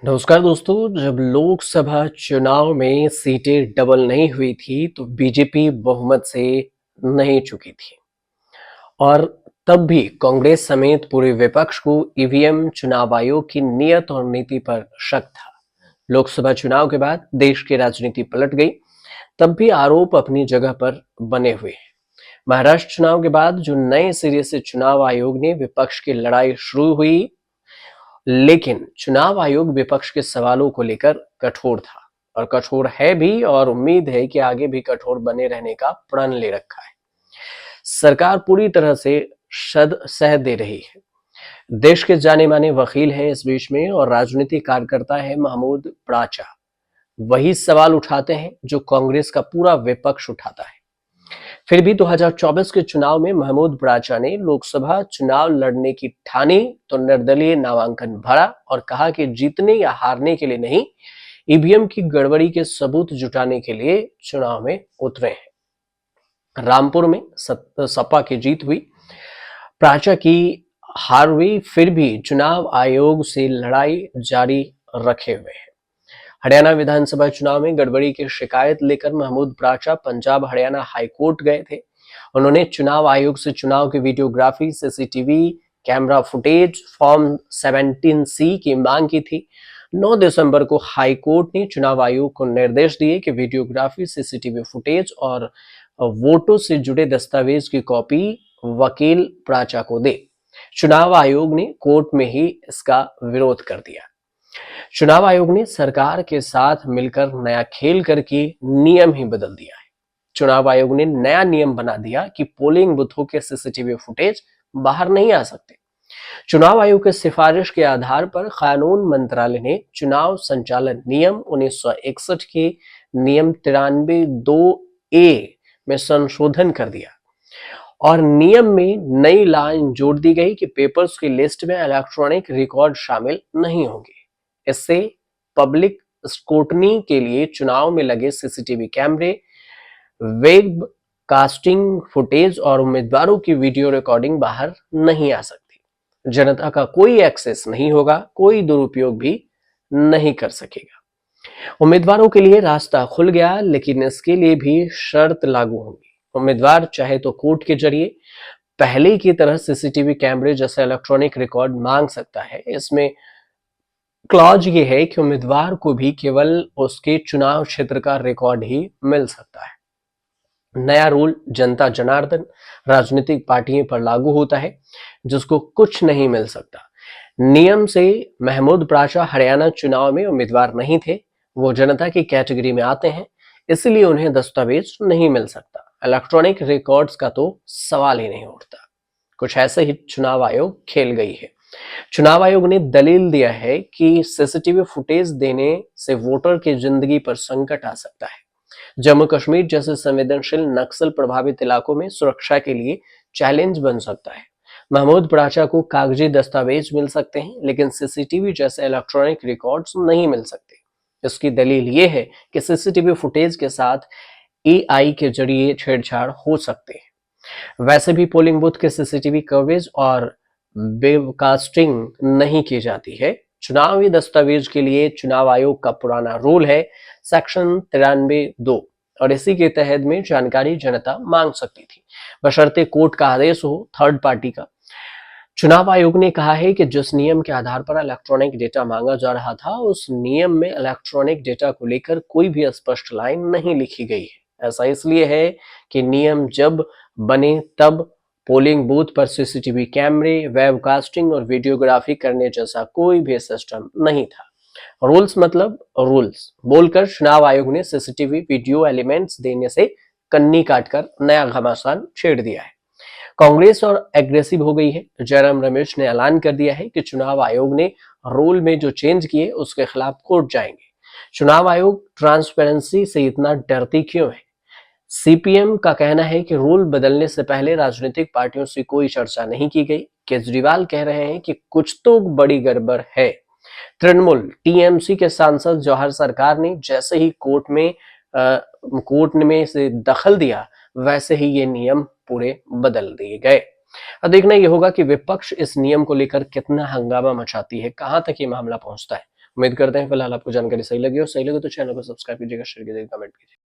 नमस्कार दोस्तों। जब लोकसभा चुनाव में सीटें डबल नहीं हुई थी तो बीजेपी बहुमत से नहीं चुकी थी और तब भी कांग्रेस समेत पूरे विपक्ष को ईवीएम चुनाव आयोग की नीयत और नीति पर शक था। लोकसभा चुनाव के बाद देश की राजनीति पलट गई, तब भी आरोप अपनी जगह पर बने हुए हैं। महाराष्ट्र चुनाव के बाद जो नए सिरे से चुनाव आयोग ने विपक्ष की लड़ाई शुरू हुई, लेकिन चुनाव आयोग विपक्ष के सवालों को लेकर कठोर था और कठोर है भी, और उम्मीद है कि आगे भी कठोर बने रहने का प्रण ले रखा है। सरकार पूरी तरह से सह दे रही है। देश के जाने माने वकील हैं इस बीच में और राजनीतिक कार्यकर्ता है महमूद प्राचा। वही सवाल उठाते हैं जो कांग्रेस का पूरा विपक्ष उठाता है। फिर भी 2024 के चुनाव में महमूद प्राचा ने लोकसभा चुनाव लड़ने की ठानी तो निर्दलीय नामांकन भरा और कहा कि जीतने या हारने के लिए नहीं, ईवीएम की गड़बड़ी के सबूत जुटाने के लिए चुनाव में उतरे हैं। रामपुर में सपा की जीत हुई, प्राचा की हार हुई, फिर भी चुनाव आयोग से लड़ाई जारी रखे हुए है। हरियाणा विधानसभा चुनाव में गड़बड़ी की शिकायत लेकर महमूद प्राचा पंजाब हरियाणा हाईकोर्ट गए थे। उन्होंने चुनाव आयोग से चुनाव की videography, CCTV camera footage, form 17C की मांग की थी। 9 दिसंबर को हाईकोर्ट ने चुनाव आयोग को निर्देश दिए कि वीडियोग्राफी, सीसीटीवी फुटेज और वोटों से जुड़े दस्तावेज की कॉपी वकील प्राचा को दे। चुनाव आयोग ने कोर्ट में ही इसका विरोध कर दिया। चुनाव आयोग ने सरकार के साथ मिलकर नया खेल करके नियम ही बदल दिया है। चुनाव आयोग ने नया नियम बना दिया कि पोलिंग बूथों के सीसीटीवी फुटेज बाहर नहीं आ सकते। चुनाव आयोग के सिफारिश के आधार पर कानून मंत्रालय ने चुनाव संचालन नियम 1961 के नियम 93(2)A में संशोधन कर दिया और नियम में नई लाइन जोड़ दी गई कि पेपर्स की लिस्ट में इलेक्ट्रॉनिक रिकॉर्ड शामिल नहीं होंगे। इससे पब्लिक स्क्रूटनी के लिए चुनाव में लगे सीसीटीवी कैमरे, वेब कास्टिंग फुटेज और उम्मीदवारों की वीडियो रिकॉर्डिंग बाहर नहीं आ सकती। जनता का कोई एक्सेस नहीं होगा, कोई दुरुपयोग भी नहीं कर सकेगा। उम्मीदवारों के लिए रास्ता खुल गया, लेकिन इसके लिए भी शर्त लागू होगी। उम्मीदवार चाहे तो कोर्ट के जरिए पहले की तरह सीसीटीवी कैमरे जैसे इलेक्ट्रॉनिक रिकॉर्ड मांग सकता है। इसमें क्लॉज ये है कि उम्मीदवार को भी केवल उसके चुनाव क्षेत्र का रिकॉर्ड ही मिल सकता है। नया रूल जनता जनार्दन राजनीतिक पार्टियों पर लागू होता है, जिसको कुछ नहीं मिल सकता। नियम से महमूद प्राचा हरियाणा चुनाव में उम्मीदवार नहीं थे, वो जनता की कैटेगरी में आते हैं, इसलिए उन्हें दस्तावेज नहीं मिल सकता। इलेक्ट्रॉनिक रिकॉर्ड्स का तो सवाल ही नहीं उठता। कुछ ऐसे ही चुनाव आयोग खेल गई है। चुनाव आयोग ने दलील दिया है कि सीसीटीवी फुटेज देने से वोटर की जिंदगी पर संकट आ सकता है। जम्मू कश्मीर जैसे संवेदनशील नक्सल प्रभावित इलाकों में सुरक्षा के लिए चैलेंज बन सकता है। महमूद प्राचा को कागजी दस्तावेज मिल सकते हैं, लेकिन सीसीटीवी जैसे इलेक्ट्रॉनिक रिकॉर्ड्स नहीं मिल सकते। इसकी दलील ये है कि सीसीटीवी फुटेज के साथ एआई के जरिए छेड़छाड़ हो सकते हैं। वैसे भी पोलिंग बूथ के सीसीटीवी कवरेज और वेबकास्टिंग नहीं की जाती है। चुनावी दस्तावेज के लिए चुनाव आयोग का पुराना रूल है सेक्शन 93(2) और इसी के तहत में जानकारी जनता मांग सकती थी, बशर्ते कोर्ट का आदेश हो थर्ड पार्टी का। चुनाव आयोग ने कहा है कि जिस नियम के आधार पर इलेक्ट्रॉनिक डेटा मांगा जा रहा था, उस नियम में इलेक्ट्रॉनिक डेटा को लेकर कोई भी स्पष्ट लाइन नहीं लिखी गई है। ऐसा इसलिए है कि नियम जब बने तब पोलिंग बूथ पर सीसीटीवी कैमरे, वेबकास्टिंग और वीडियोग्राफी करने जैसा कोई भी सिस्टम नहीं था। रूल्स मतलब रूल्स बोलकर चुनाव आयोग ने सीसीटीवी वीडियो एलिमेंट्स देने से कन्नी काटकर नया घमासान छेड़ दिया है। कांग्रेस और एग्रेसिव हो गई है। जयराम रमेश ने ऐलान कर दिया है कि चुनाव आयोग ने रूल में जो चेंज किए उसके खिलाफ कोर्ट जाएंगे। चुनाव आयोग ट्रांसपेरेंसी से इतना डरती क्यों है? सीपीएम का कहना है कि रूल बदलने से पहले राजनीतिक पार्टियों से कोई चर्चा नहीं की गई। केजरीवाल कह रहे हैं कि कुछ तो बड़ी गड़बड़ है। तृणमूल टीएमसी के सांसद जौहर सरकार ने जैसे ही कोर्ट में से दखल दिया, वैसे ही ये नियम पूरे बदल दिए गए। अब देखना यह होगा कि विपक्ष इस नियम को लेकर कितना हंगामा मचाती है, कहां तक ये मामला पहुंचता है। उम्मीद करते हैं फिलहाल आपको जानकारी सही लगी हो, सही लगे तो चैनल को सब्सक्राइब कीजिएगा, शेयर कीजिएगा, कमेंट कीजिए।